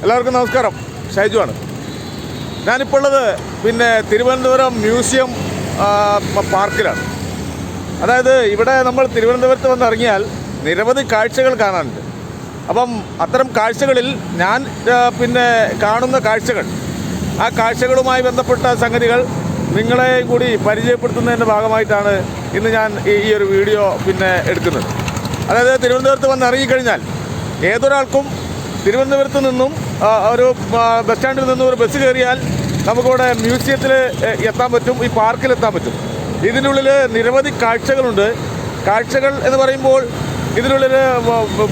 എല്ലാവർക്കും നമസ്കാരം. ഷൈജുവാണ്. ഞാനിപ്പോൾ ഉള്ളത് തിരുവനന്തപുരം മ്യൂസിയം പാർക്കിലാണ്. അതായത് ഇവിടെ നമ്മൾ തിരുവനന്തപുരത്ത് വന്നിറങ്ങിയാൽ നിരവധി കാഴ്ചകൾ കാണാനുണ്ട്. അപ്പം അത്തരം കാഴ്ചകളിൽ ഞാൻ കാണുന്ന കാഴ്ചകൾ, ആ കാഴ്ചകളുമായി ബന്ധപ്പെട്ട സംഗതികൾ നിങ്ങളെ കൂടി പരിചയപ്പെടുത്തുന്നതിൻ്റെ ഭാഗമായിട്ടാണ് ഇന്ന് ഞാൻ ഈ ഒരു വീഡിയോ എടുക്കുന്നത്. അതായത് തിരുവനന്തപുരത്ത് വന്നിറങ്ങിക്കഴിഞ്ഞാൽ ഏതൊരാൾക്കും തിരുവനന്തപുരത്ത് നിന്നും ഒരു ബസ് സ്റ്റാൻഡിൽ നിന്നും ഒരു ബസ് കയറിയാൽ നമുക്കിവിടെ മ്യൂസിയത്തിൽ എത്താൻ പറ്റും, ഈ പാർക്കിലെത്താൻ പറ്റും. ഇതിനുള്ളിൽ നിരവധി കാഴ്ചകളുണ്ട്. കാഴ്ചകൾ എന്ന് പറയുമ്പോൾ ഇതിനുള്ളിൽ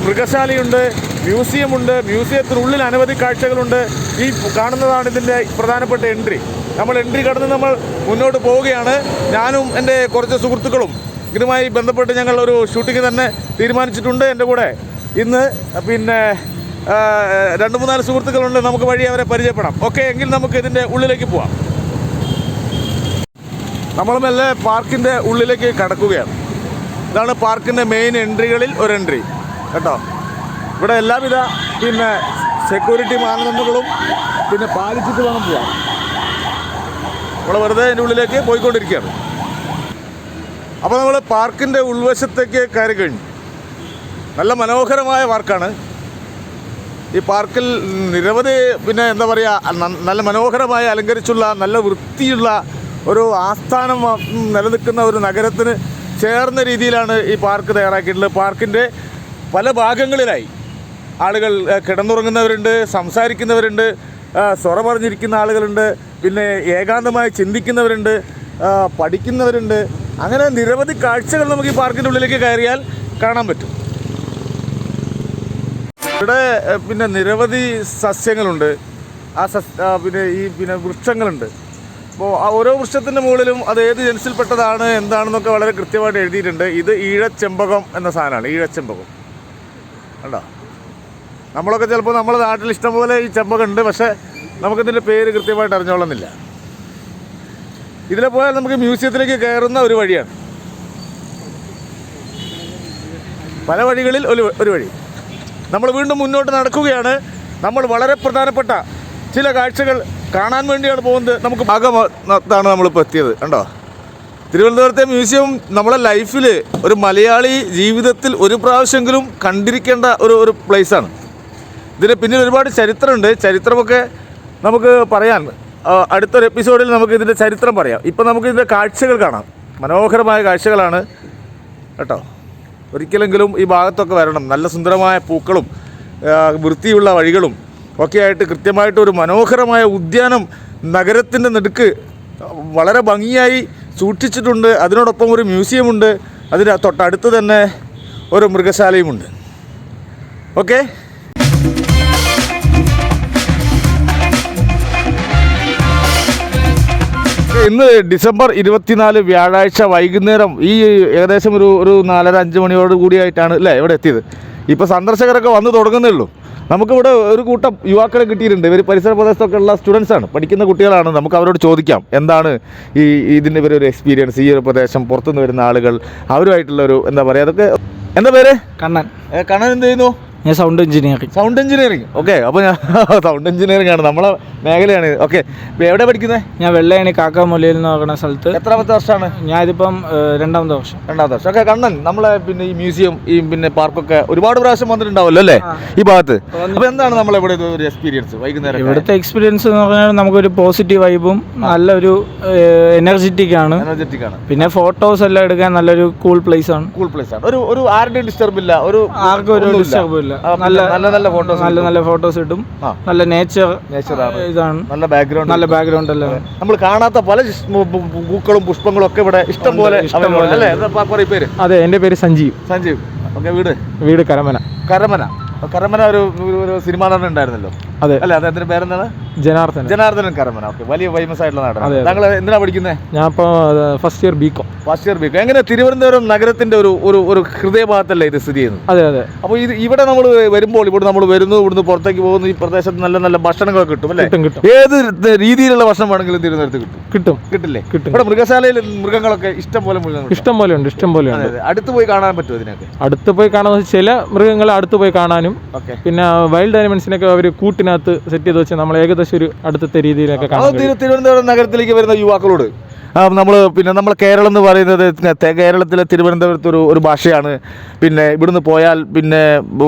മൃഗശാലയുണ്ട്, മ്യൂസിയമുണ്ട്. മ്യൂസിയത്തിനുള്ളിൽ അനവധി കാഴ്ചകളുണ്ട്. ഈ കാണുന്നതാണ് ഇതിൻ്റെ പ്രധാനപ്പെട്ട എൻട്രി. നമ്മൾ എൻട്രി കടന്ന് നമ്മൾ മുന്നോട്ട് പോവുകയാണ്. ഞാനും എൻ്റെ കുറച്ച് സുഹൃത്തുക്കളും ഇതുമായി ബന്ധപ്പെട്ട് ഞങ്ങൾ ഒരു ഷൂട്ടിംഗ് തന്നെ തീരുമാനിച്ചിട്ടുണ്ട്. എൻ്റെ കൂടെ ഇന്ന് 2-3 സുഹൃത്തുക്കളുണ്ട്. നമുക്ക് വഴി അവരെ പരിചയപ്പെടാം. ഓക്കെ, എങ്കിൽ നമുക്ക് ഇതിൻ്റെ ഉള്ളിലേക്ക് പോവാം. നമ്മൾ മെല്ലെ പാർക്കിൻ്റെ ഉള്ളിലേക്ക് കടക്കുകയാണ്. ഇതാണ് പാർക്കിൻ്റെ മെയിൻ എൻട്രികളിൽ ഒരു എൻട്രി കേട്ടോ. ഇവിടെ എല്ലാവിധ സെക്യൂരിറ്റി മാനദണ്ഡങ്ങളും പാലിച്ചിട്ട് വേണം പോവാം. നമ്മൾ വെറുതെ അതിൻ്റെ ഉള്ളിലേക്ക് പോയിക്കൊണ്ടിരിക്കുകയാണ്. അപ്പോൾ നമ്മൾ പാർക്കിൻ്റെ ഉൾവശത്തേക്ക് കയറി കഴിഞ്ഞു. നല്ല മനോഹരമായ പാർക്കാണ്. ഈ പാർക്കിൽ നിരവധി എന്താ പറയുക, നല്ല മനോഹരമായി അലങ്കരിച്ചുള്ള നല്ല വൃത്തിയുള്ള ഒരു ആസ്ഥാനം നിലനിൽക്കുന്ന ഒരു നഗരത്തിന് ചേർന്ന രീതിയിലാണ് ഈ പാർക്ക് തയ്യാറാക്കിയിട്ടുള്ളത്. പാർക്കിൻ്റെ പല ഭാഗങ്ങളിലായി ആളുകൾ കിടന്നുറങ്ങുന്നവരുണ്ട്, സംസാരിക്കുന്നവരുണ്ട്, സ്വറമറിഞ്ഞിരിക്കുന്ന ആളുകളുണ്ട്, ഏകാന്തമായി ചിന്തിക്കുന്നവരുണ്ട്, പഠിക്കുന്നവരുണ്ട്. അങ്ങനെ നിരവധി കാഴ്ചകൾ നമുക്ക് ഈ പാർക്കിൻ്റെ ഉള്ളിലേക്ക് കയറിയാൽ കാണാൻ പറ്റും. ഇവിടെ നിരവധി സസ്യങ്ങളുണ്ട്. ആ വൃക്ഷങ്ങളുണ്ട്. അപ്പോൾ ആ ഓരോ വൃക്ഷത്തിൻ്റെ മുകളിലും അത് ഏത് ജനുസിൽപ്പെട്ടതാണ് എന്താണെന്നൊക്കെ വളരെ കൃത്യമായിട്ട് എഴുതിയിട്ടുണ്ട്. ഇത് ഈഴച്ചെമ്പകം എന്ന സാധനമാണ്. ഈഴച്ചെമ്പകം കണ്ടോ. നമ്മളൊക്കെ ചിലപ്പോൾ നമ്മുടെ നാട്ടിൽ ഇഷ്ടംപോലെ ഈ ചെമ്പകം ഉണ്ട്, പക്ഷേ നമുക്കിതിൻ്റെ പേര് കൃത്യമായിട്ട് അറിഞ്ഞോളുന്നില്ല. ഇതിലെ പോയാൽ നമുക്ക് മ്യൂസിയത്തിലേക്ക് കയറുന്ന ഒരു വഴിയാണ്. പല വഴികളിൽ ഒരു വഴി. നമ്മൾ വീണ്ടും മുന്നോട്ട് നടക്കുകയാണ്. നമ്മൾ വളരെ പ്രധാനപ്പെട്ട ചില കാഴ്ചകൾ കാണാൻ വേണ്ടിയാണ് പോകുന്നത്. നമുക്ക് ഭാഗത്താണ് നമ്മളിപ്പോൾ എത്തിയത് കണ്ടോ. തിരുവനന്തപുരത്തെ മ്യൂസിയം നമ്മളെ ലൈഫിൽ ഒരു മലയാളി ജീവിതത്തിൽ ഒരു പ്രാവശ്യമെങ്കിലും കണ്ടിരിക്കേണ്ട ഒരു പ്ലേസാണ്. ഇതിന് പിന്നിൽ ഒരുപാട് ചരിത്രമുണ്ട്. ചരിത്രമൊക്കെ നമുക്ക് പറയാൻ അടുത്തൊരു എപ്പിസോഡിൽ നമുക്ക് ഇതിൻ്റെ ചരിത്രം പറയാം. ഇപ്പം നമുക്കിതിൻ്റെ കാഴ്ചകൾ കാണാം. മനോഹരമായ കാഴ്ചകളാണ് കേട്ടോ. ഒരിക്കലെങ്കിലും ഈ ഭാഗത്തൊക്കെ വരണം. നല്ല സുന്ദരമായ പൂക്കളും വൃത്തിയുള്ള വഴികളും ഒക്കെ ആയിട്ട് കൃത്യമായിട്ട് ഒരു മനോഹരമായ ഉദ്യാനം നഗരത്തിൻ്റെ നടുക്ക് വളരെ ഭംഗിയായി സൂക്ഷിച്ചിട്ടുണ്ട്. അതിനോടൊപ്പം ഒരു മ്യൂസിയമുണ്ട്. അതിന് തൊട്ടടുത്ത് തന്നെ ഒരു മൃഗശാലയുമുണ്ട്. ഓക്കെ, ഇന്ന് ഡിസംബർ 24 വ്യാഴാഴ്ച വൈകുന്നേരം ഈ ഏകദേശം ഒരു 4:30-5 മണിയോട് കൂടിയായിട്ടാണ് അല്ലേ ഇവിടെ എത്തിയത്. ഇപ്പോൾ സന്ദർശകരൊക്കെ വന്നു തുടങ്ങുന്നേ ഉള്ളൂ. നമുക്കിവിടെ ഒരു കൂട്ടം യുവാക്കളെ കിട്ടിയിട്ടുണ്ട്. ഇവർ പരിസര പ്രദേശത്തൊക്കെ ഉള്ള സ്റ്റുഡൻസാണ്, പഠിക്കുന്ന കുട്ടികളാണ്. നമുക്ക് അവരോട് ചോദിക്കാം എന്താണ് ഇതിൻ്റെ ഒരു എക്സ്പീരിയൻസ്, ഈ ഒരു പ്രദേശം, പുറത്തുനിന്ന് വരുന്ന ആളുകൾ, അവരുമായിട്ടുള്ളൊരു എന്താ പറയുക. അതൊക്കെ എന്താ പേര്? കണ്ണൻ. കണ്ണൻ എന്ത് ചെയ്യുന്നു? ഞാൻ സൗണ്ട് എഞ്ചിനീയറിംഗ്. ഓക്കെ, അപ്പോൾ ഞാൻ സൗണ്ട് എഞ്ചിനീയറിംഗ് ആണ് നമ്മളെ മേഖലയാണ്. ഓക്കെ, എവിടെ പഠിക്കുന്നത്? ഞാൻ വെള്ളയണി കാക്കാമൂലയിൽ എന്ന് പറയുന്ന സ്ഥലത്ത്. എത്രാമത്തെ വർഷമാണ്? ഞാൻ ഇതിപ്പം രണ്ടാമത്തെ വർഷം. ഓക്കെ, കണ്ണൻ, നമ്മളെ ഈ മ്യൂസിയം ഈ പാർക്കൊക്കെ ഒരുപാട് പ്രാവശ്യം വന്നിട്ടുണ്ടാവല്ലോ അല്ലേ ഈ ഭാഗത്ത്? അപ്പോൾ എന്താണ് നമ്മളിവിടെ ഒരു എക്സ്പീരിയൻസ് വൈകുന്നേരം? ഇവിടുത്തെ എക്സ്പീരിയൻസ് എന്ന് പറഞ്ഞാൽ നമുക്കൊരു പോസിറ്റീവ് വൈബും നല്ലൊരു എനർജറ്റിക് ആണ്. പിന്നെ ഫോട്ടോസ് എല്ലാം എടുക്കാൻ നല്ലൊരു കൂൾ പ്ലേസ് ആണ്. ഒരു ആരുടെയും ഡിസ്റ്റർബ് ഇല്ല, ആർക്കും ഒരു ഡിസ്റ്റർബ് ഇല്ല. നല്ല ഫോട്ടോസ് കിട്ടും. നല്ല നേച്ചർ ഇതാണ്. നല്ല ബാക്ക്ഗ്രൗണ്ട് അല്ലേ. നമ്മൾ കാണാത്ത പല പൂക്കളും പുഷ്പങ്ങളും ഒക്കെ ഇവിടെ ഇഷ്ടം പോലെ. അതെ, എന്റെ പേര് സഞ്ജീവ്. ഓക്കെ, വീട് കരമന ഒരു സിനിമ നടൻ ഉണ്ടായിരുന്നല്ലോ. അതെ അല്ലെ, അദ്ദേഹത്തിന്റെ പേരെന്താണ്? ജനാർദ്ദനൻ കരമന. ഓക്കെ, വലിയ ഫേമസ് ആയിട്ടുള്ള നാടാണ്. താങ്കൾ എന്തിനാ പഠിക്കുന്നത്? ഞാൻ ഇപ്പോൾ ഫസ്റ്റ് ഇയർ ബികോം. എങ്ങനെ തിരുവനന്തപുരം നഗരത്തിന്റെ ഒരു ഹൃദയഭാഗത്തല്ലേ ഇത് സ്ഥിതി ചെയ്യുന്നത്? അതെ. അപ്പോൾ ഇവിടെ നമ്മൾ വരുമ്പോൾ നമ്മൾ വരുന്നു, ഇവിടുന്ന് പുറത്തേക്ക് പോകുന്നു. ഈ പ്രദേശത്ത് നല്ല നല്ല ഭക്ഷണങ്ങളൊക്കെ കിട്ടും അല്ലേ? ഏത് രീതിയിലുള്ള ഭക്ഷണം വേണമെങ്കിലും തിരുവനന്തപുരത്ത് കിട്ടില്ലേ? ഇവിടെ മൃഗശാലയിൽ മൃഗങ്ങളൊക്കെ ഇഷ്ടം പോലെ ഉണ്ട്. അടുത്ത് പോയി കാണാൻ പറ്റുമോ? ഇതിനൊക്കെ അടുത്ത് പോയി കാണാൻ ചില മൃഗങ്ങളെ അടുത്ത് പോയി കാണാനും, പിന്നെ വൈൽഡ് ആനിമൽസിനൊക്കെ അവർ കൂട്ടിന് വീടിനകത്ത് സെറ്റ് ചെയ്ത് വെച്ച് നമ്മൾ ഏകദേശം ഒരു അടുത്തത്തെ രീതിയിലൊക്കെ കാണാൻ കഴിയും. തിരുവനന്തപുരം നഗരത്തിലേക്ക് വരുന്ന യുവാക്കളോട് നമ്മൾ കേരളം എന്ന് പറയുന്നത് കേരളത്തിലെ തിരുവനന്തപുരത്ത് ഒരു ഭാഷയാണ്. പിന്നെ ഇവിടുന്ന് പോയാൽ പിന്നെ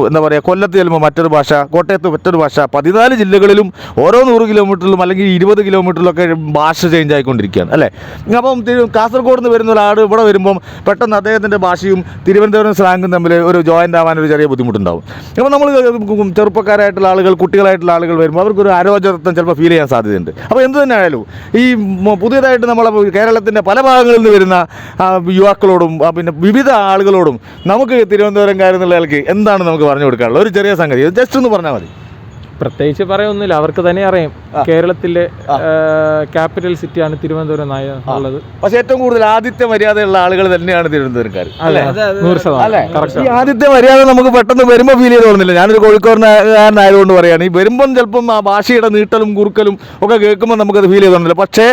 എന്താ പറയുക, കൊല്ലത്ത് ചെല്ലുമ്പോൾ മറ്റൊരു ഭാഷ, കോട്ടയത്ത് മറ്റൊരു ഭാഷ, 14 ജില്ലകളിലും ഓരോ 100 കിലോമീറ്ററിലും അല്ലെങ്കിൽ 20 കിലോമീറ്ററിലൊക്കെ ഭാഷ ചേഞ്ച് ആയിക്കൊണ്ടിരിക്കുകയാണ് അല്ലേ. അപ്പം കാസർഗോഡ് നിന്ന് വരുന്ന ഒരാൾ ഇവിടെ വരുമ്പം പെട്ടെന്ന് അദ്ദേഹത്തിൻ്റെ ഭാഷയും തിരുവനന്തപുരം സ്ലാങ്ങും തമ്മിൽ ഒരു ജോയിൻ്റ് ആവാൻ ഒരു ചെറിയ ബുദ്ധിമുട്ടുണ്ടാവും. അപ്പോൾ നമ്മൾ ചെറുപ്പക്കാരായിട്ടുള്ള ആളുകൾ, കുട്ടികളായിട്ടുള്ള ആളുകൾ വരുമ്പോൾ അവർക്കൊരു അരോചകത്വം ചിലപ്പോൾ ഫീൽ ചെയ്യാൻ സാധ്യതയുണ്ട്. അപ്പോൾ എന്ത് തന്നെ ആയാലും ഈ പുതിയതായിട്ട് നമ്മളെ കേരളത്തിൻ്റെ പല ഭാഗങ്ങളിൽ നിന്ന് വരുന്ന യുവാക്കളോടും പിന്നെ വിവിധ ആളുകളോടും നമുക്ക് തിരുവനന്തപുരംകാരെന്നുള്ള ആൾക്ക് എന്താണ് നമുക്ക് പറഞ്ഞു കൊടുക്കാനുള്ളത്? ഒരു ചെറിയ സംഗതി ജസ്റ്റ് ഒന്ന് പറഞ്ഞാൽ മതി. പ്രത്യേകിച്ച് പറയൊന്നുമില്ല, അവർക്ക് തന്നെ അറിയാം കേരളത്തിലെ ക്യാപിറ്റൽ സിറ്റിയാണ് തിരുവനന്തപുരം ഉള്ളത്. പക്ഷെ ഏറ്റവും കൂടുതൽ ആതിഥ്യ മര്യാദയുള്ള ആളുകൾ തന്നെയാണ് തിരുവനന്തപുരംകാർ. ഈ ആതിഥ്യ മര്യാദ നമുക്ക് പെട്ടെന്ന് വരുമ്പോൾ ഫീൽ ചെയ്ത് തോന്നുന്നില്ല. ഞാനൊരു കോഴിക്കോടുകാരനായതുകൊണ്ട് പറയുകയാണ്, ഈ വരുമ്പം ചിലപ്പം ആ ഭാഷയുടെ നീട്ടലും കുറുക്കലും ഒക്കെ കേൾക്കുമ്പോൾ നമുക്കത് ഫീൽ ചെയ്ത് തോന്നുന്നില്ല. പക്ഷേ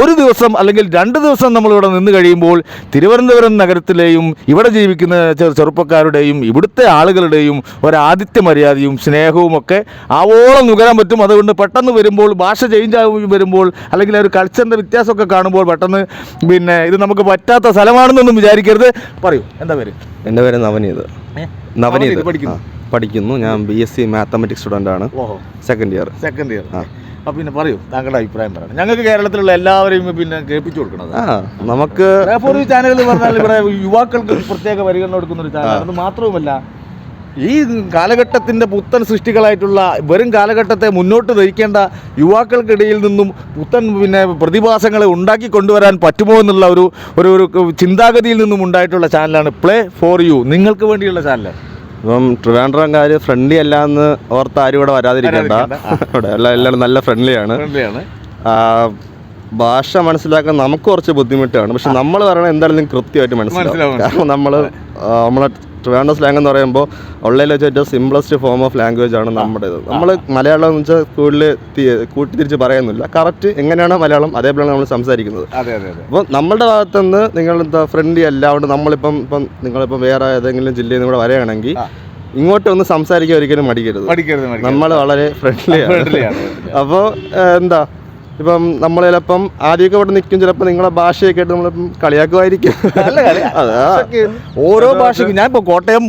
ഒരു ദിവസം അല്ലെങ്കിൽ 2 ദിവസം നമ്മളിവിടെ നിന്ന് കഴിയുമ്പോൾ തിരുവനന്തപുരം നഗരത്തിലെയും ഇവിടെ ജീവിക്കുന്ന ചെറുപ്പക്കാരുടെയും ഇവിടുത്തെ ആളുകളുടെയും ഒരു ആതിഥ്യ മര്യാദയും സ്നേഹവും ഒക്കെ ആവോളം നുകരാൻ പറ്റും. അതുകൊണ്ട് പെട്ടെന്ന് വരുമ്പോൾ ഭാഷ ചേഞ്ച് ആയി വരുമ്പോൾ അല്ലെങ്കിൽ ഒരു കൾച്ചറിൻ്റെ വ്യത്യാസമൊക്കെ കാണുമ്പോൾ പെട്ടെന്ന് പിന്നെ ഇത് നമുക്ക് പറ്റാത്ത സ്ഥലമാണെന്നൊന്നും വിചാരിക്കരുത്. പറയൂ, എന്താ പേര്? എൻ്റെ പേര് നവനീത്. നവനീത് പഠിക്കുന്നു. ഞാൻ BSc മാത്തമാറ്റിക്സ് സ്റ്റുഡൻ്റ് ആണ്. Second year. അപ്പോൾ പിന്നെ പറയൂ, താങ്കളുടെ അഭിപ്രായം പറയണം. ഞങ്ങൾക്ക് കേരളത്തിലുള്ള എല്ലാവരെയും പിന്നെ കേൾപ്പിച്ചു കൊടുക്കണം. നമുക്ക് ഒരു ചാനൽ പറഞ്ഞാൽ ഇവിടെ യുവാക്കൾക്ക് പ്രത്യേക പരിഗണന കൊടുക്കുന്ന ഒരു ചാനൽ. അത് മാത്രവുമല്ല, ഈ കാലഘട്ടത്തിൻ്റെ പുത്തൻ സൃഷ്ടികളായിട്ടുള്ള വരും കാലഘട്ടത്തെ മുന്നോട്ട് നയിക്കേണ്ട യുവാക്കൾക്കിടയിൽ നിന്നും പുത്തൻ പിന്നെ പ്രതിഭാസങ്ങളെ ഉണ്ടാക്കി കൊണ്ടുവരാൻ പറ്റുമോ എന്നുള്ള ഒരു ചിന്താഗതിയിൽ നിന്നും ഉണ്ടായിട്ടുള്ള ചാനലാണ് പ്ലേ ഫോർ യു, നിങ്ങൾക്ക് വേണ്ടിയുള്ള ചാനൽ. ഇപ്പം ട്രിവാൻഡ്രംകാർ ഫ്രണ്ട്ലി അല്ല എന്ന് ഓർത്ത് ആരും ഇവിടെ വരാതിരിക്കണ്ട. ഇവിടെ എല്ലാവരും നല്ല ഫ്രണ്ട്ലിയാണ്. ഭാഷ മനസ്സിലാക്കാൻ നമുക്ക് കുറച്ച് ബുദ്ധിമുട്ടാണ്. പക്ഷെ നമ്മൾ പറയണത് എന്തായാലും കൃത്യമായിട്ട് മനസ്സിലാവും. കാരണം നമ്മളെ ട്രിവാൻഡ്രം സ്ലാങ് എന്ന് പറയുമ്പോൾ ഉള്ളതിൽ വെച്ച് ഏറ്റവും സിംപ്ലസ്റ്റ് ഫോം ഓഫ് ലാംഗ്വേജ് ആണ് നമ്മുടേത്. നമ്മൾ മലയാളം എന്ന് വെച്ചാൽ കൂടുതൽ കൂട്ടിത്തിരിച്ച് പറയുന്നില്ല. കറക്റ്റ് എങ്ങനെയാണ് മലയാളം അതേപോലെയാണ് നമ്മൾ സംസാരിക്കുന്നത്. അപ്പോൾ നമ്മളുടെ ഭാഗത്തുനിന്ന് നിങ്ങൾ എന്താ ഫ്രണ്ട്ലി അല്ല. അതുകൊണ്ട് നിങ്ങളിപ്പം വേറെ ഏതെങ്കിലും ജില്ലയിൽ നിന്ന് കൂടെ വരികയാണെങ്കിൽ ഇങ്ങോട്ട് ഒന്ന് സംസാരിക്കാൻ ഒരിക്കലും മടിക്കരുത്. നമ്മൾ വളരെ ഫ്രണ്ട്ലിയാണ്. അപ്പോൾ എന്താ ഇപ്പം നമ്മൾ ചിലപ്പം ആദ്യമൊക്കെ ഇവിടെ നിൽക്കും, ചിലപ്പോൾ നിങ്ങളെ ഭാഷയൊക്കെ ആയിട്ട് നമ്മളിപ്പം കളിയാക്കുമായിരിക്കും. ഓരോ ഭാഷയ്ക്കും ഞാൻ ഇപ്പോൾ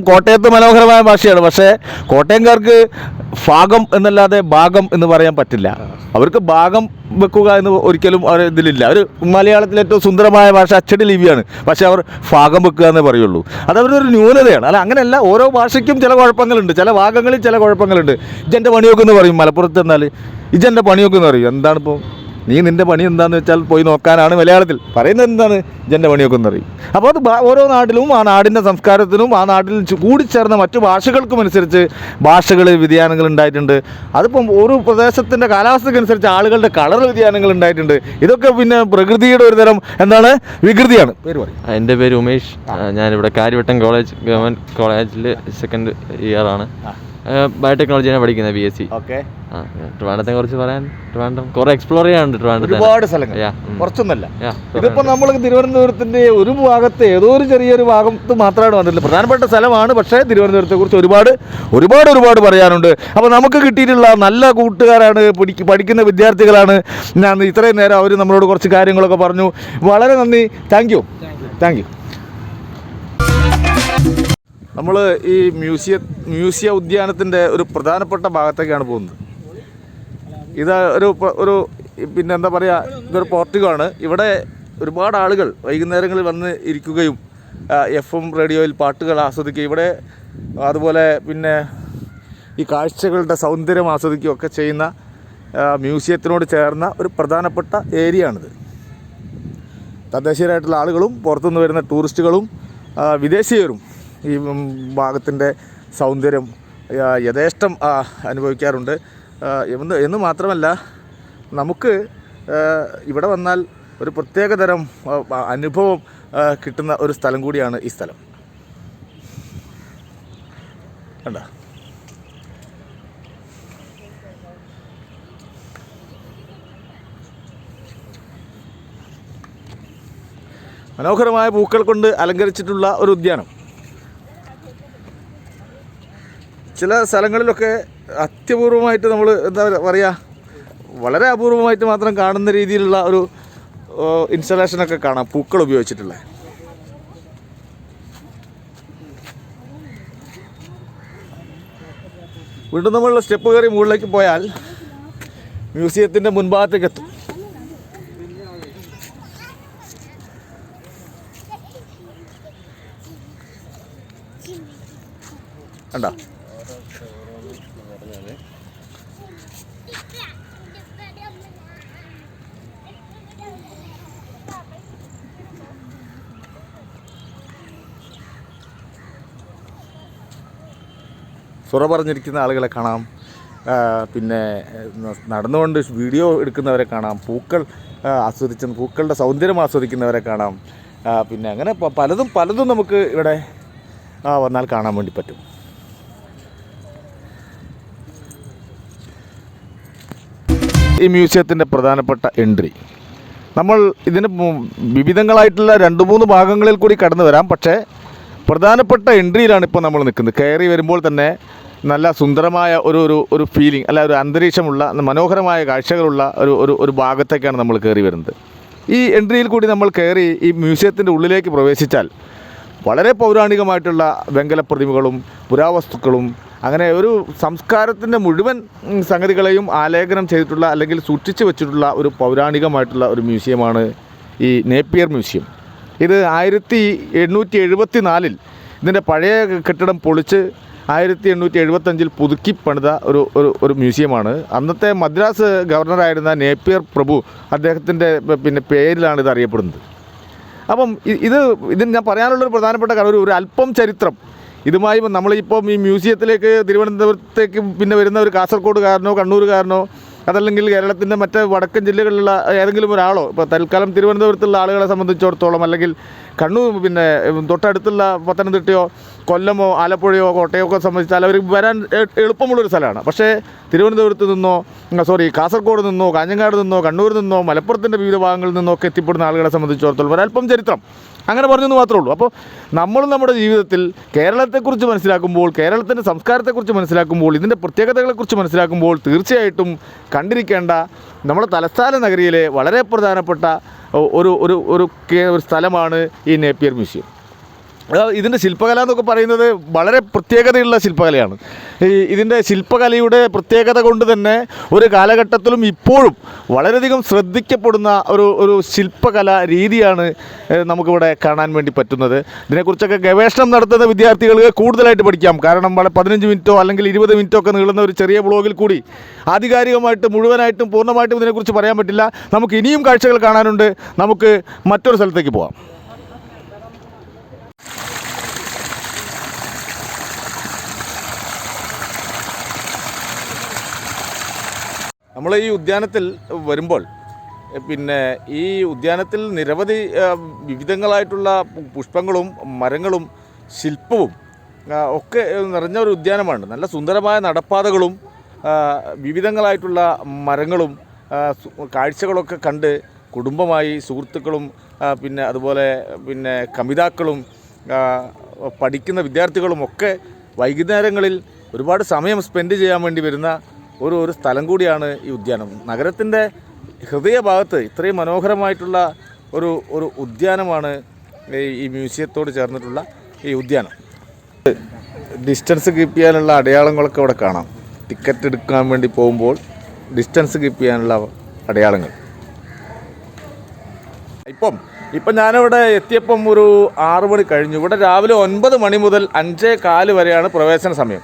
കോട്ടയത്ത് മനോഹരമായ ഭാഷയാണ്. പക്ഷേ കോട്ടയംകാർക്ക് ഭാഗം എന്നല്ലാതെ ഭാഗം എന്ന് പറയാൻ പറ്റില്ല. അവർക്ക് ഭാഗം വെക്കുക എന്ന് ഒരിക്കലും അവർ ഇതിലില്ല. അവർ മലയാളത്തിലെ ഏറ്റവും സുന്ദരമായ ഭാഷ അച്ചടി ലിപിയാണ്. പക്ഷേ അവർ ഭാഗം വെക്കുക എന്നേ പറയുള്ളൂ. അത് അവരുടെ ഒരു ന്യൂനതയാണ്. അല്ല, അങ്ങനെയല്ല, ഓരോ ഭാഷയ്ക്കും ചില കുഴപ്പങ്ങളുണ്ട്, ചില ഭാഗങ്ങളിൽ ചില കുഴപ്പങ്ങളുണ്ട്. ഇജൻ്റെ പണിയൊക്കെ എന്ന് പറയും മലപ്പുറത്ത്. എന്നാൽ ഇജൻ്റെ പണിയൊക്കെ എന്ന് പറയും. എന്താണിപ്പോൾ നിൻ്റെ പണി എന്താണെന്ന് വെച്ചാൽ പോയി നോക്കാനാണ് മലയാളത്തിൽ പറയുന്നത്. എന്താണ് ഇജൻ്റെ പണിയൊക്കെ എന്ന് പറയും. അപ്പോൾ അത് ഓരോ നാട്ടിലും ആ നാടിൻ്റെ സംസ്കാരത്തിനും ആ നാട്ടിൽ കൂടിച്ചേർന്ന മറ്റു ഭാഷകൾക്കും അനുസരിച്ച് ഭാഷകളിൽ വ്യതിയാനങ്ങൾ ഉണ്ടായിട്ടുണ്ട്. അതിപ്പം ഓരോ പ്രദേശത്തിൻ്റെ കാലാവസ്ഥക്കനുസരിച്ച് ആളുകളുടെ കളർ വ്യതിയാനങ്ങൾ ഉണ്ടായിട്ടുണ്ട്. ഇതൊക്കെ പിന്നെ പ്രകൃതിയുടെ ഒരു തരം എന്താണ് വികൃതിയാണ്. പേര് പറയും. എൻ്റെ പേര് ഉമേഷ്. ഞാനിവിടെ കാര്യവട്ടം ഗവൺമെൻറ് കോളേജിൽ സെക്കൻഡ് ഇയർ ആണ്. ബയോടെക്നോളജിയാണ് പഠിക്കുന്നത്, BSc. ട്രിവാൻഡ്രത്തെ കുറിച്ച് പറയാൻ, ട്രിവാൻഡ്രം കുറെ എക്സ്പ്ലോർ ചെയ്യാനുണ്ട്. ഒരുപാട് സ്ഥലങ്ങൾ, കുറച്ചൊന്നല്ല. ഇതിപ്പോൾ നമ്മൾ തിരുവനന്തപുരത്തിൻ്റെ ഒരു ഭാഗത്ത് ഏതോ ഒരു ചെറിയൊരു ഭാഗത്ത് മാത്രമാണ് വന്നിട്ടുള്ളത്. പ്രധാനപ്പെട്ട സ്ഥലമാണ്. പക്ഷേ തിരുവനന്തപുരത്തെ കുറിച്ച് ഒരുപാട് പറയാനുണ്ട്. അപ്പോൾ നമുക്ക് കിട്ടിയിട്ടുള്ള നല്ല കൂട്ടുകാരാണ്, പഠിക്കുന്ന വിദ്യാർത്ഥികളാണ്. ഞാൻ ഇത്രയും നേരം അവർ നമ്മളോട് കുറച്ച് കാര്യങ്ങളൊക്കെ പറഞ്ഞു. വളരെ നന്ദി. Thank you. നമ്മൾ ഈ മ്യൂസിയം ഉദ്യാനത്തിൻ്റെ ഒരു പ്രധാനപ്പെട്ട ഭാഗത്തേക്കാണ് പോകുന്നത്. ഇത് ഒരു പിന്നെ എന്താ പറയുക, ഇതൊരു പോർട്ടിക്കോ ആണ്. ഇവിടെ ഒരുപാട് ആളുകൾ വൈകുന്നേരങ്ങളിൽ വന്ന് ഇരിക്കുകയും FM റേഡിയോയിൽ പാട്ടുകൾ ആസ്വദിക്കുകയും ഇവിടെ അതുപോലെ പിന്നെ ഈ കാഴ്ചകളുടെ സൗന്ദര്യം ആസ്വദിക്കുകയൊക്കെ ചെയ്യുന്ന മ്യൂസിയത്തിനോട് ചേർന്ന ഒരു പ്രധാനപ്പെട്ട ഏരിയയാണിത്. തദ്ദേശീയരായിട്ടുള്ള ആളുകളും പുറത്തുനിന്ന് വരുന്ന ടൂറിസ്റ്റുകളും വിദേശീയരും ഈ ഭാഗത്തിൻ്റെ സൗന്ദര്യം യഥേഷ്ടം അനുഭവിക്കാറുണ്ട്. എന്ന് മാത്രമല്ല, നമുക്ക് ഇവിടെ വന്നാൽ ഒരു പ്രത്യേകതരം അനുഭവം കിട്ടുന്ന ഒരു സ്ഥലം കൂടിയാണ് ഈ സ്ഥലം. കണ്ടോ? മനോഹരമായ പൂക്കൾ കൊണ്ട് അലങ്കരിച്ചിട്ടുള്ള ഒരു ഉദ്യാനം. ചില സ്ഥലങ്ങളിലൊക്കെ അത്യപൂർവമായിട്ട് നമ്മൾ എന്താ പറയുക, വളരെ അപൂർവമായിട്ട് മാത്രം കാണുന്ന രീതിയിലുള്ള ഒരു ഇൻസ്റ്റലേഷനൊക്കെ കാണാം പൂക്കൾ ഉപയോഗിച്ചിട്ടുള്ള. വീണ്ടും നമ്മൾ സ്റ്റെപ്പ് കയറി മുകളിലേക്ക് പോയാൽ മ്യൂസിയത്തിൻ്റെ മുൻഭാഗത്തേക്ക് എത്തും. കണ്ടോ? സുറ പറഞ്ഞിരിക്കുന്ന ആളുകളെ കാണാം, പിന്നെ നടന്നുകൊണ്ട് വീഡിയോ എടുക്കുന്നവരെ കാണാം, പൂക്കളുടെ സൗന്ദര്യം ആസ്വദിക്കുന്നവരെ കാണാം. പിന്നെ അങ്ങനെ പലതും നമുക്ക് ഇവിടെ വന്നാൽ കാണാൻ വേണ്ടി പറ്റും. ഈ മ്യൂസിയത്തിൻ്റെ പ്രധാനപ്പെട്ട എൻട്രി, നമ്മൾ ഇതിന് വിവിധങ്ങളായിട്ടുള്ള 2-3 ഭാഗങ്ങളിൽ കൂടി കടന്നു വരാം. പക്ഷേ പ്രധാനപ്പെട്ട എൻട്രിയിലാണ് ഇപ്പോൾ നമ്മൾ നിൽക്കുന്നത്. കയറി വരുമ്പോൾ തന്നെ നല്ല സുന്ദരമായ ഒരു ഫീലിംഗ്, അല്ല ഒരു അന്തരീക്ഷമുള്ള മനോഹരമായ കാഴ്ചകളുള്ള ഒരു ഭാഗത്തേക്കാണ് നമ്മൾ കയറി വരുന്നത്. ഈ എൻട്രിയിൽ കൂടി നമ്മൾ കയറി ഈ മ്യൂസിയത്തിൻ്റെ ഉള്ളിലേക്ക് പ്രവേശിച്ചാൽ വളരെ പൗരാണികമായിട്ടുള്ള വെങ്കല പ്രതിമകളും പുരാവസ്തുക്കളും അങ്ങനെ ഒരു സംസ്കാരത്തിൻ്റെ മുഴുവൻ സംഗതികളെയും ആലേഖനം ചെയ്തിട്ടുള്ള അല്ലെങ്കിൽ സൂക്ഷിച്ചു വെച്ചിട്ടുള്ള ഒരു പൗരാണികമായിട്ടുള്ള ഒരു മ്യൂസിയമാണ് ഈ നേപ്പിയർ മ്യൂസിയം. ഇത് 1874 ഇതിൻ്റെ പഴയ കെട്ടിടം പൊളിച്ച് 1875 പുതുക്കി പണിത ഒരു മ്യൂസിയമാണ്. അന്നത്തെ മദ്രാസ് ഗവർണറായിരുന്ന നേപ്പിയർ പ്രഭു അദ്ദേഹത്തിൻ്റെ പേരിലാണ് ഇത് അറിയപ്പെടുന്നത്. അപ്പം ഇതിന് ഞാൻ പറയാനുള്ളൊരു പ്രധാനപ്പെട്ട കാര്യം, ഒരു അല്പം ചരിത്രം ഇതുമായി നമ്മളിപ്പം ഈ മ്യൂസിയത്തിലേക്ക് തിരുവനന്തപുരത്തേക്ക് വരുന്ന ഒരു കാസർഗോഡുകാരനോ കണ്ണൂരുകാരനോ അതല്ലെങ്കിൽ കേരളത്തിൻ്റെ മറ്റ് വടക്കൻ ജില്ലകളിലുള്ള ഏതെങ്കിലും ഒരാളോ, ഇപ്പോൾ തൽക്കാലം തിരുവനന്തപുരത്തുള്ള ആളുകളെ സംബന്ധിച്ചിടത്തോളം, അല്ലെങ്കിൽ കണ്ണൂർ തൊട്ടടുത്തുള്ള പത്തനംതിട്ടയോ കൊല്ലമോ ആലപ്പുഴയോ കോട്ടയോ ഒക്കെ സംബന്ധിച്ചാൽ അവർ വരാൻ എളുപ്പമുള്ളൊരു സ്ഥലമാണ്. പക്ഷേ തിരുവനന്തപുരത്ത് നിന്നോ കാസർഗോഡ് നിന്നോ കാഞ്ഞങ്ങാട് നിന്നോ കണ്ണൂർ നിന്നോ മലപ്പുറത്തിൻ്റെ വിവിധ ഭാഗങ്ങളിൽ നിന്നോ ഒക്കെ എത്തിപ്പെടുന്ന ആളുകളെ സംബന്ധിച്ചിടത്തോളം ഒരല്പം ചരിത്രം അങ്ങനെ പറഞ്ഞെന്ന് മാത്രമേ ഉള്ളൂ. അപ്പോൾ നമ്മൾ നമ്മുടെ ജീവിതത്തിൽ കേരളത്തെക്കുറിച്ച് മനസ്സിലാക്കുമ്പോൾ, കേരളത്തിൻ്റെ സംസ്കാരത്തെക്കുറിച്ച് മനസ്സിലാക്കുമ്പോൾ, ഇതിൻ്റെ പ്രത്യേകതകളെക്കുറിച്ച് മനസ്സിലാക്കുമ്പോൾ തീർച്ചയായിട്ടും കണ്ടിരിക്കേണ്ട നമ്മുടെ തലസ്ഥാന നഗരിയിലെ വളരെ പ്രധാനപ്പെട്ട ഒരു സ്ഥലമാണ് ഈ നേപ്പിയർ മ്യൂസിയം. ഇതിൻ്റെ ശില്പകല എന്നൊക്കെ പറയുന്നത് വളരെ പ്രത്യേകതയുള്ള ശില്പകലയാണ്. ഇതിൻ്റെ ശില്പകലയുടെ പ്രത്യേകത കൊണ്ട് തന്നെ ഒരു കാലഘട്ടത്തിലും ഇപ്പോഴും വളരെയധികം ശ്രദ്ധിക്കപ്പെടുന്ന ഒരു ശില്പകല രീതിയാണ് നമുക്കിവിടെ കാണാൻ വേണ്ടി പറ്റുന്നത്. ഇതിനെക്കുറിച്ചൊക്കെ ഗവേഷണം നടത്തുന്ന വിദ്യാർത്ഥികൾക്ക് കൂടുതലായിട്ട് പഠിക്കാം. കാരണം 15 മിനിറ്റോ അല്ലെങ്കിൽ 20 മിനിറ്റോ ഒക്കെ നീളുന്ന ഒരു ചെറിയ ബ്ലോഗിൽ കൂടി ആധികാരികമായിട്ട് മുഴുവനായിട്ടും പൂർണ്ണമായിട്ടും ഇതിനെക്കുറിച്ച് പറയാൻ പറ്റില്ല. നമുക്ക് ഇനിയും കാഴ്ചകൾ കാണാനുണ്ട്. നമുക്ക് മറ്റൊരു സ്ഥലത്തേക്ക് പോകാം. നമ്മൾ ഈ ഉദ്യാനത്തിൽ വരുമ്പോൾ ഈ ഉദ്യാനത്തിൽ നിരവധി വിവിധങ്ങളായിട്ടുള്ള പുഷ്പങ്ങളും മരങ്ങളും ശില്പവും ഒക്കെ നിറഞ്ഞ ഒരു ഉദ്യാനമാണ്. നല്ല സുന്ദരമായ നടപ്പാതകളും വിവിധങ്ങളായിട്ടുള്ള മരങ്ങളും കാഴ്ചകളൊക്കെ കണ്ട് കുടുംബമായി സുഹൃത്തുക്കളും അതുപോലെ കമിതാക്കളും പഠിക്കുന്ന വിദ്യാർത്ഥികളും ഒക്കെ വൈകുന്നേരങ്ങളിൽ ഒരുപാട് സമയം സ്പെൻഡ് ചെയ്യാൻ വേണ്ടി വരുന്ന ഒരു സ്ഥലം കൂടിയാണ് ഈ ഉദ്യാനം. നഗരത്തിൻ്റെ ഹൃദയഭാഗത്ത് ഇത്രയും മനോഹരമായിട്ടുള്ള ഒരു ഉദ്യാനമാണ് ഈ മ്യൂസിയത്തോട് ചേർന്നിട്ടുള്ള ഈ ഉദ്യാനം. ഡിസ്റ്റൻസ് കീപ്പ് ചെയ്യാനുള്ള അടയാളങ്ങളൊക്കെ ഇവിടെ കാണാം. ടിക്കറ്റ് എടുക്കാൻ വേണ്ടി പോകുമ്പോൾ ഡിസ്റ്റൻസ് കീപ്പ് ചെയ്യാനുള്ള അടയാളങ്ങൾ. ഇപ്പം ഞാനിവിടെ എത്തിയപ്പം ഒരു 6 മണി കഴിഞ്ഞു. ഇവിടെ രാവിലെ 9 മണി മുതൽ 5:15 വരെയാണ് പ്രവേശന സമയം.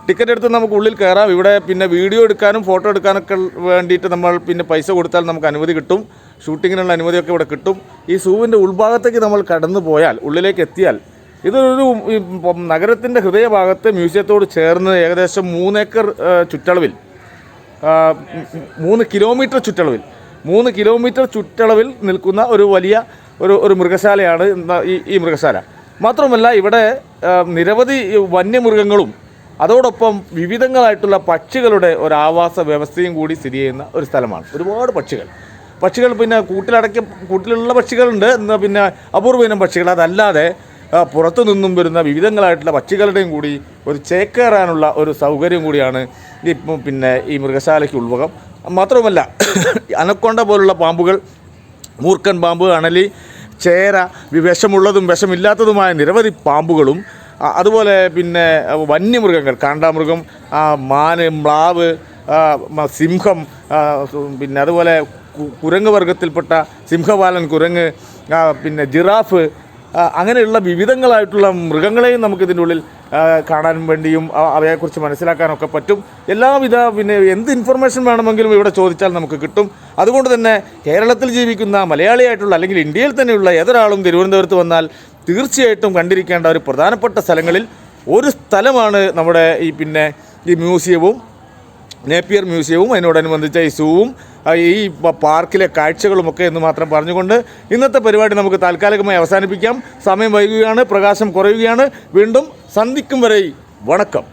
ടിക്കറ്റ് എടുത്ത് നമുക്ക് ഉള്ളിൽ കയറാം. ഇവിടെ വീഡിയോ എടുക്കാനും ഫോട്ടോ എടുക്കാനൊക്കെ വേണ്ടിയിട്ട് നമ്മൾ പൈസ കൊടുത്താൽ നമുക്ക് അനുമതി കിട്ടും. ഷൂട്ടിങ്ങിനുള്ള അനുമതിയൊക്കെ ഇവിടെ കിട്ടും. ഈ സൂവിൻ്റെ ഉൾഭാഗത്തേക്ക് നമ്മൾ കടന്നു പോയാൽ, ഉള്ളിലേക്ക് എത്തിയാൽ, ഇതൊരു നഗരത്തിൻ്റെ ഹൃദയഭാഗത്ത് മ്യൂസിയത്തോട് ചേർന്ന് ഏകദേശം 3 ഏക്കർ ചുറ്റളവിൽ 3 കിലോമീറ്റർ ചുറ്റളവിൽ നിൽക്കുന്ന ഒരു വലിയ ഒരു മൃഗശാലയാണ് ഈ മൃഗശാല. മാത്രമല്ല ഇവിടെ നിരവധി വന്യമൃഗങ്ങളും അതോടൊപ്പം വിവിധങ്ങളായിട്ടുള്ള പക്ഷികളുടെ ഒരു ആവാസ വ്യവസ്ഥയും കൂടി സ്ഥിതി ചെയ്യുന്ന ഒരു സ്ഥലമാണ്. ഒരുപാട് പക്ഷികൾ കൂട്ടിലുള്ള പക്ഷികളുണ്ട്, അപൂർവ ഇനം പക്ഷികൾ. അതല്ലാതെ പുറത്തു നിന്നും വരുന്ന വിവിധങ്ങളായിട്ടുള്ള പക്ഷികളുടെയും കൂടി ഒരു ചേക്കേറാനുള്ള ഒരു സൗകര്യം കൂടിയാണ് ഇപ്പം പിന്നെ ഈ മൃഗശാലയ്ക്ക് ഉൾവകം. മാത്രവുമല്ല അനക്കൊണ്ട പോലുള്ള പാമ്പുകൾ, മൂർഖൻ പാമ്പ്, അണലി, ചേര, വിഷമുള്ളതും വിഷമില്ലാത്തതുമായ നിരവധി പാമ്പുകളും, അതുപോലെ പിന്നെ വന്യമൃഗങ്ങൾ, കാണ്ടാമൃഗം, മാന്, മ്ലാവ്, സിംഹം, പിന്നെ അതുപോലെ കുരങ്ങ് വർഗത്തിൽപ്പെട്ട സിംഹവാലൻ കുരങ്ങ്, പിന്നെ ജിറാഫ്, അങ്ങനെയുള്ള വിവിധങ്ങളായിട്ടുള്ള മൃഗങ്ങളെയും നമുക്കിതിൻ്റെ ഉള്ളിൽ കാണാൻ വേണ്ടിയും അവയെക്കുറിച്ച് മനസ്സിലാക്കാനൊക്കെ പറ്റും. എല്ലാവിധ പിന്നെ എന്ത് ഇൻഫർമേഷൻ വേണമെങ്കിലും ഇവിടെ ചോദിച്ചാൽ നമുക്ക് കിട്ടും. അതുകൊണ്ട് തന്നെ കേരളത്തിൽ ജീവിക്കുന്ന മലയാളിയായിട്ടുള്ള അല്ലെങ്കിൽ ഇന്ത്യയിൽ തന്നെയുള്ള ഏതൊരാളും തിരുവനന്തപുരത്ത് വന്നാൽ തീർച്ചയായിട്ടും കണ്ടിരിക്കേണ്ട ഒരു പ്രധാനപ്പെട്ട സ്ഥലങ്ങളിൽ ഒരു സ്ഥലമാണ് നമ്മുടെ ഈ മ്യൂസിയവും, നേപ്പിയർ മ്യൂസിയവും, അതിനോടനുബന്ധിച്ച ഈ സൂവും ഈ പാർക്കിലെ കാഴ്ചകളുമൊക്കെ എന്ന് മാത്രം പറഞ്ഞുകൊണ്ട് ഇന്നത്തെ പരിപാടി നമുക്ക് താൽക്കാലികമായി അവസാനിപ്പിക്കാം. സമയം വൈകുകയാണ്, പ്രകാശം കുറയുകയാണ്. വീണ്ടും സന്ധിക്കും വരെ വണക്കം.